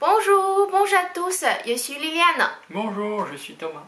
Bonjour, bonjour à tous, je suis Liliane. Bonjour, je suis Thomas.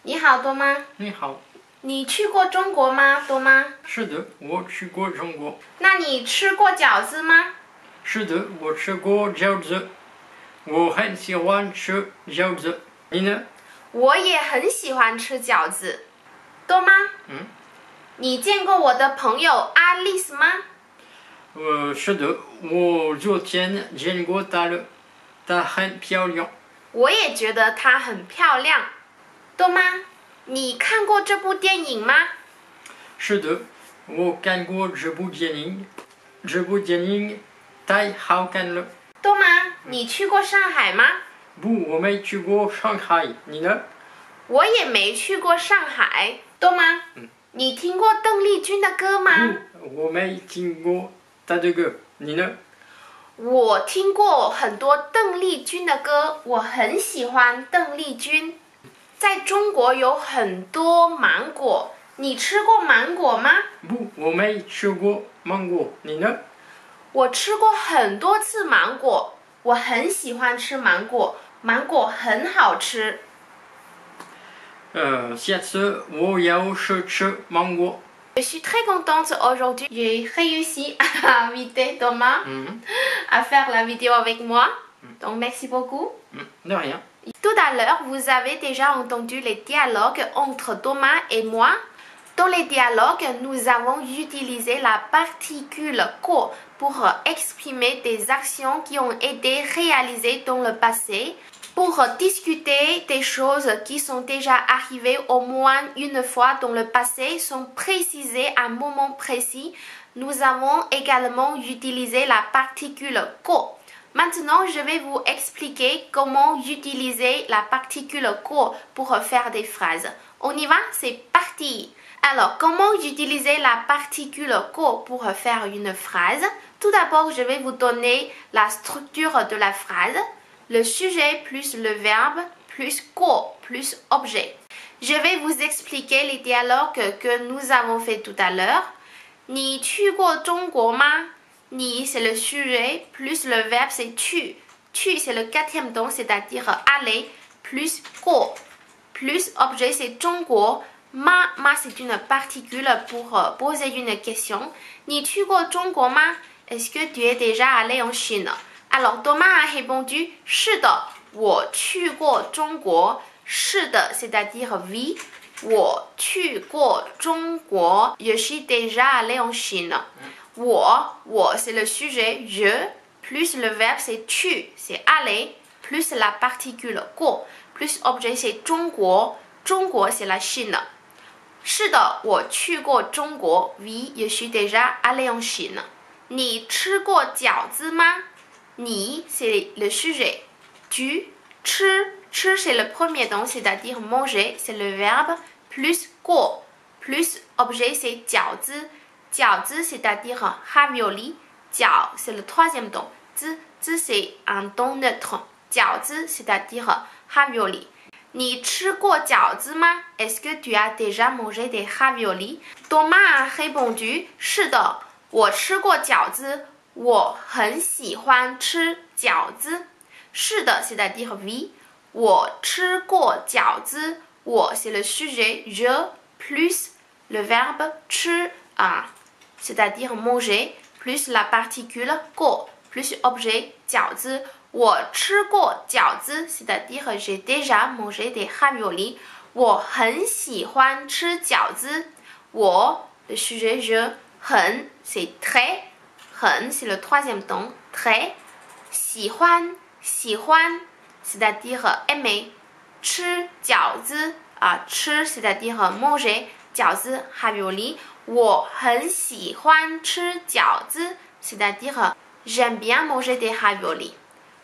你好，多妈。你好。你去过中国吗，多妈？是的，我去过中国。那你吃过饺子吗？是的，我吃过饺子。我很喜欢吃饺子。你呢？我也很喜欢吃饺子。多妈，你见过我的朋友阿丽丝吗？是的，我昨天见过她了，她很漂亮。我也觉得她很漂亮。多妈，你看过这部电影吗？是的，我看过这部电影。这部电影太好看了。多妈，你去过上海吗？不，我没去过上海。你呢？我也没去过上海。多妈，你听过邓丽君的歌吗？不，我没听过她的歌。你呢？我听过很多邓丽君的歌，我很喜欢邓丽君。在中国有很多芒果，你吃过芒果吗？不，我没吃过芒果。你呢？我吃过很多次芒果，我很喜欢吃芒果，芒果很好吃。下次我要去吃芒果。Je suis très contente aujourd'hui. J'ai réussi à inviter Thomas à faire la vidéo avec moi. Donc merci beaucoup. De rien. Tout à l'heure, vous avez déjà entendu les dialogues entre Thomas et moi. Dans les dialogues, nous avons utilisé la particule ko pour exprimer des actions qui ont été réalisées dans le passé, pour discuter des choses qui sont déjà arrivées au moins une fois dans le passé, sont précisées à un moment précis. Nous avons également utilisé la particule ko. Maintenant, je vais vous expliquer comment utiliser la particule ko pour faire des phrases. On y va? C'est parti! Alors, comment utiliser la particule ko pour faire une phrase? Tout d'abord, je vais vous donner la structure de la phrase. Le sujet plus le verbe plus ko plus objet. Je vais vous expliquer les dialogues que nous avons fait tout à l'heure. 你去过中国吗？你 c'est le sujet plus le verbe c'est tu. Tu c'est le quatrième temps, c'est-à-dire aller plus ko plus objet c'est 中国. Ma c'est une particule pour poser une question. 你去过中国吗？ Est-ce que tu es déjà allé en Chine? Alors Thomas a répondu 是的，我去过中国。是的 c'est-à-dire oui. 我去过中国 Je suis déjà allé en Chine. 我 c'est le sujet je plus le verbe c'est tu c'est aller plus la particule 过 plus objet c'est 中国中国 c'est la Chine. 是的，我去过中国 Oui, je suis déjà allé en Chine. 你吃过饺子吗？你 c'est le sujet. Tu 吃 c'est le premier temps, c'est-à-dire manger, c'est le verbe, plus 过 plus objet c'est 饺子饺子 c'est-à-dire ravioli. 饺 c'est le troisième temps. 子 c'est un temps neutre. 饺子 c'est-à-dire ravioli. 你吃过饺子吗？ Est-ce que tu as déjà mangé des raviolis? Thomas a répondu 是的，我吃过饺子，我很喜欢吃饺子。是的 c'est-à-dire oui. 我吃过饺子，我 c'est le sujet je plus le verbe 吃c'est-à-dire manger plus la particule 过 plus objet 饺子。我吃过饺子 c'est-à-dire j'ai déjà mangé des raviolis. 我很喜欢吃饺子。我 le sujet je 很 c'est très 很 c'est le troisième temps très 喜欢 c'est-à-dire aimer. 吃饺子吃 c'est-à-dire manger 饺子 ravioli. 我很喜欢吃饺子 c'est-à-dire j'aime bien manger des raviolis.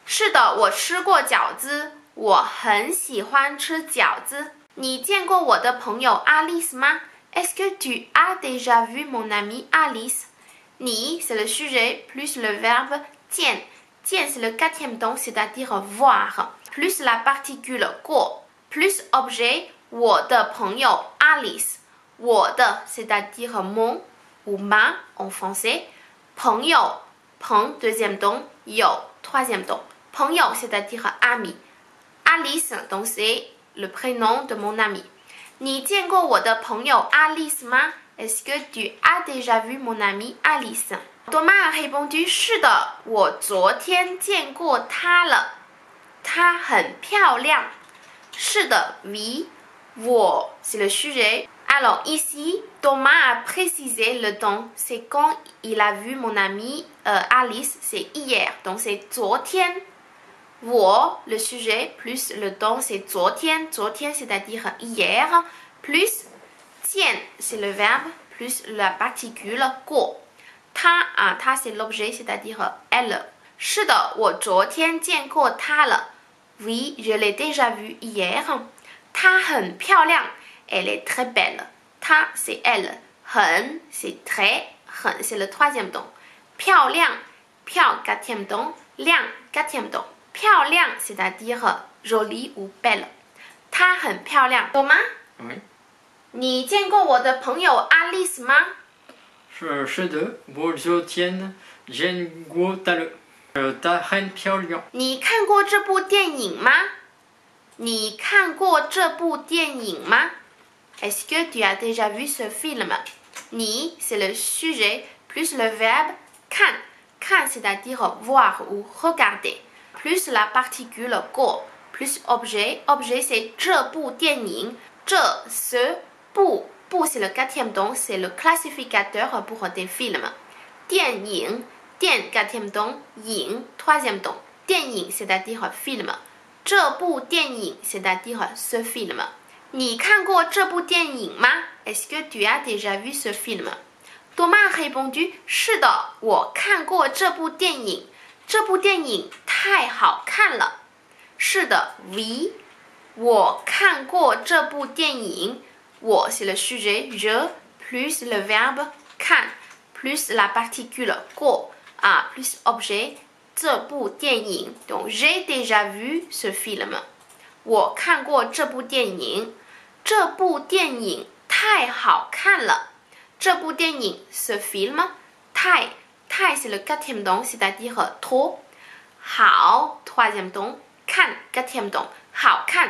是的，我吃过饺子，我很喜欢吃饺子。你见过我的朋友 Alice 吗？ Est-ce que tu as déjà vu mon amie Alice? 你 c'est le sujet plus le verbe 见 见 c'est le quatrième temps, c'est-à-dire voir, plus la particule 过 plus objet 我的朋友 Alice. 我的 c'est-à-dire mon ou ma en français. 朋友朋 deuxième temps, 友 troisième temps. 朋友 c'est-à-dire ami. Alice, donc c'est le prénom de mon ami. 你见过我的朋友 Alice 吗 Est-ce que tu as déjà vu mon amie Alice? Thomas a répondu 是的，我昨天见过她了。她很漂亮。是的 oui. 我 c'est le sujet. Alors ici, Thomas a précisé le temps. C'est quand il a vu mon amie Alice, c'est hier. Donc c'est 昨天。我 le sujet plus le temps c'est 昨天。昨天 c'est-à-dire hier. Plus 见 c'est le verbe plus la particule 过。她c'est l'objet c'est-à-dire elle. 是的，我昨天见过她了。Oui, je l'ai déjà vue hier. 她很漂亮。Elle est très belle. 她 c'est elle. 很 c'est très. 很 c'est le troisième temps. 漂亮 漂 quatrième temps. 亮 quatrième temps. 漂亮 c'est-à-dire jolie ou belle. 她很漂亮。懂吗？ Oui. 你见过我的朋友 Alice 吗？是的，我昨天见过她了。她很漂亮。你看过这部电影吗？你看过这部电影吗 Est-ce que tu as déjà vu ce film? 你 c'est le sujet plus le verbe 看。看 c'est-à-dire voir ou regarder. Plus la particule 过 plus objet. Objet c'est 这部电影。这 ce 部 c'est le quatrième temps. C'est le classificateur pour des films. 电影电 quatrième temps. 影 troisième temps. 电影 c'est-à-dire film. 这部电影 c'est-à-dire ce film. 你看过这部电影吗 Est-ce que tu as déjà vu ce film? Thomas a répondu 是的，我看过这部电影。这部电影太好看了。是的 oui. 我看过这部电影。我 c'est le sujet je plus le verbe 看 plus la particule 过plus objet 这部电影。Donc j'ai déjà vu ce film. 我看过这部电影。这部电影太好看了。这部电影 ce film 太 c'est le quatrième temps c'est-à-dire trop. 好 troisième temps. 看 quatrième temps. 好看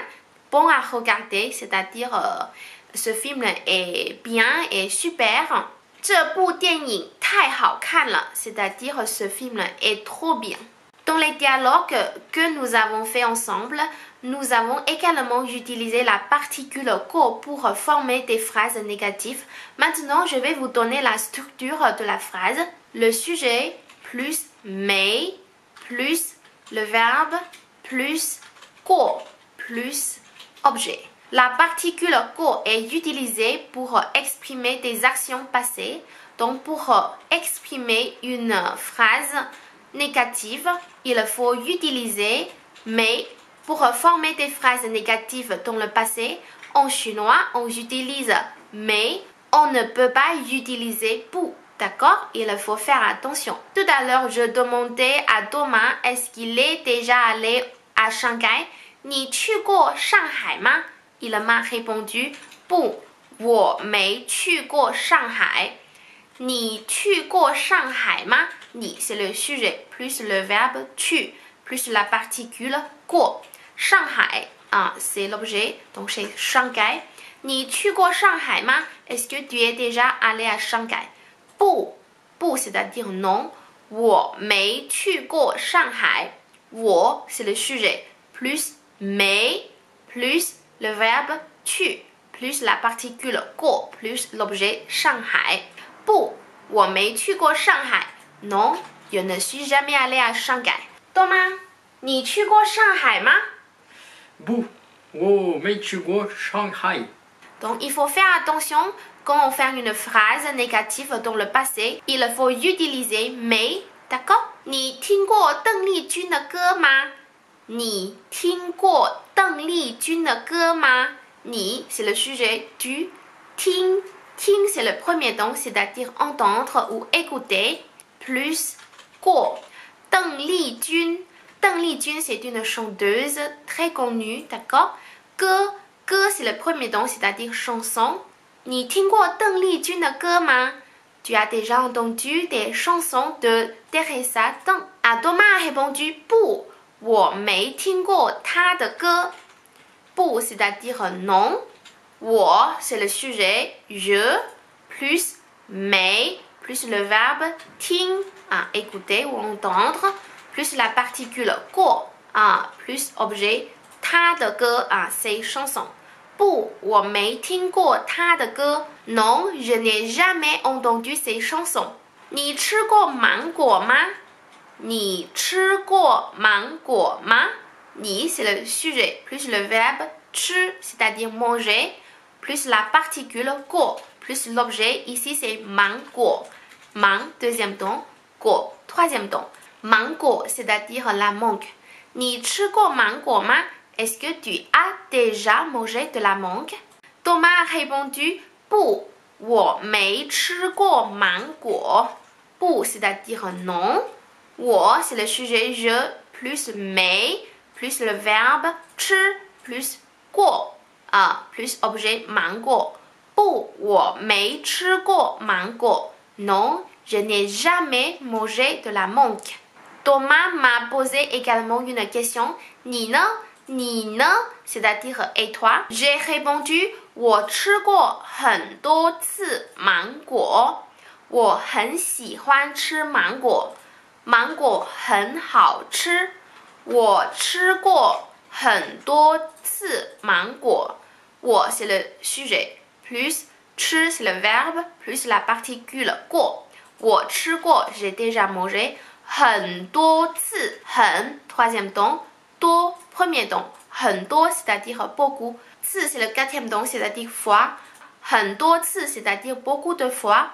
bon à regarder c'est-à-dire ce film est bien et super. 这部电影太好看了 c'est-à-dire ce film est trop bien. Dans les dialogues que nous avons fait ensemble, nous avons également utilisé la particule ko pour former des phrases négatives. Maintenant, je vais vous donner la structure de la phrase. Le sujet plus mais plus le verbe plus ko plus objet. La particule ko est utilisée pour exprimer des actions passées. Donc, pour exprimer une phrase négative, il faut utiliser mais. Pour former des phrases négatives dans le passé, en chinois, on utilise mais, on ne peut pas utiliser pour. D'accord? Il faut faire attention. Tout à l'heure, je demandais à Thomas est-ce qu'il est déjà allé à Shanghai? 你去过上海吗 Il m'a répondu 不，我没去过上海。你去过上海吗？你 c'est le sujet plus le verbe 去 plus la particule 过。Shanghai, c'est l'objet, donc c'est Shanghai. 你去过上海吗 Est-ce que tu es déjà allé à Shanghai? 不 c'est-à-dire non. 我没去过上海。我 c'est le sujet plus mais plus le verbe 去 plus la particule 过 plus l'objet Shanghai. 不，我没去过上海。Non, je ne suis jamais allé à Shanghai. Thomas, 你去过上海吗不，我没去过上海。 Donc, il faut faire attention quand on fait une phrase négative dans le passé. Il faut utiliser mais, d'accord? 你听过邓丽君的歌吗？你听过邓丽君的歌吗？你 c'est le sujet tu. 听 c'est le premier temps, c'est-à-dire entendre ou écouter. Plus 过邓丽君。邓丽君 c'est une chanteuse très connue, d'accord? 歌 c'est le premier temps, c'est-à-dire chanson. 你听过邓丽君的歌吗 Tu as déjà entendu des chansons de Teresa Teng. Thomas a répondu 不，我没听过他的歌。不 c'est-à-dire non. 我 c'est le sujet, je plus mais plus le verbe 听 écouter ou entendre plus la particule 过 plus objet 他的歌ses chansons. 不，我没听过他的歌。Non, je n'ai jamais entendu ses chansons. 你吃过芒果吗？你吃过芒果吗？你 c'est le sujet plus le verbe 吃 c'est-à-dire manger plus la particule 过 plus l'objet ici c'est 芒果。芒 deuxième ton, 果 troisième ton. 芒果 c'est-à-dire la mangue. 你吃过芒果吗？Est-ce que tu as déjà mangé de la mangue? Thomas a répondu 不，我没吃过芒果。不 c'est-à-dire non. 我 c'est le sujet je plus mais plus le verbe 吃 plus 过plus objet 芒果。不，我没吃过芒果。Non, je n'ai jamais mangé de la mangue. Thomas m'a posé également une question. 你呢？你呢 c'est-à-dire et toi? J'ai répondu 我吃过很多次芒果。我很喜欢吃芒果。芒果很好吃。我吃过很多次芒果。我 c'est le sujet plus 吃 c'est le verbe plus la particule 过。我吃过 j'ai déjà mangé 很多次很 troisième ton 多 premier ton 很多 c'est-à-dire beaucoup 次 c'est le quatrième ton c'est-à-dire fois 很多次 c'est-à-dire beaucoup de fois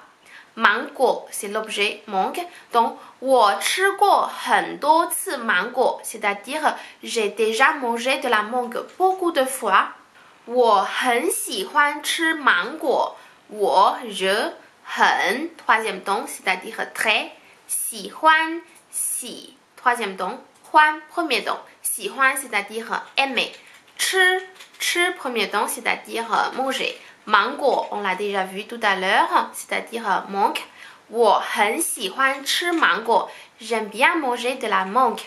芒果 c'est l'objet mangue donc 我吃过很多次芒果 c'est-à-dire j'ai déjà mangé de la mangue beaucoup de fois 我很喜欢吃芒果我 je 很 troisième ton c'est-à-dire très 喜欢喜 troisième ton 欢 premier ton 喜欢 c'est-à-dire aimer 吃 premier ton c'est-à-dire manger 芒果 on l'a déjà vu tout à l'heure c'est-à-dire mangue 我很喜欢吃芒果 j'aime bien manger de la mangue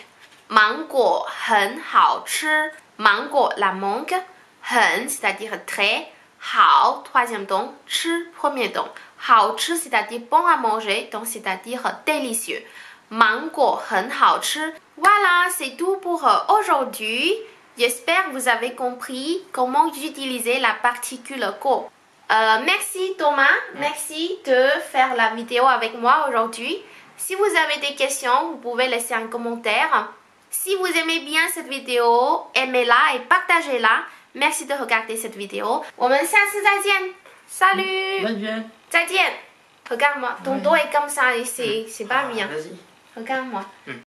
芒果很好吃芒果 la mangue 很 c'est-à-dire très 好 troisième ton 吃 premier ton 好吃 c'est-à-dire bon à manger donc c'est-à-dire délicieux 芒果很好吃 Voilà, c'est tout pour aujourd'hui. J'espère que vous avez compris comment utiliser la particule ko. Merci Thomas, merci de faire la vidéo avec moi aujourd'hui. Si vous avez des questions, vous pouvez laisser un commentaire. Si vous aimez bien cette vidéo, aimez-la et partagez-la. Merci de regarder cette vidéo. 我们下次再见. Salut. 再见. Regarde-moi, ton dos est comme ça et c'est pas bien. Vas-y. Regarde-moi.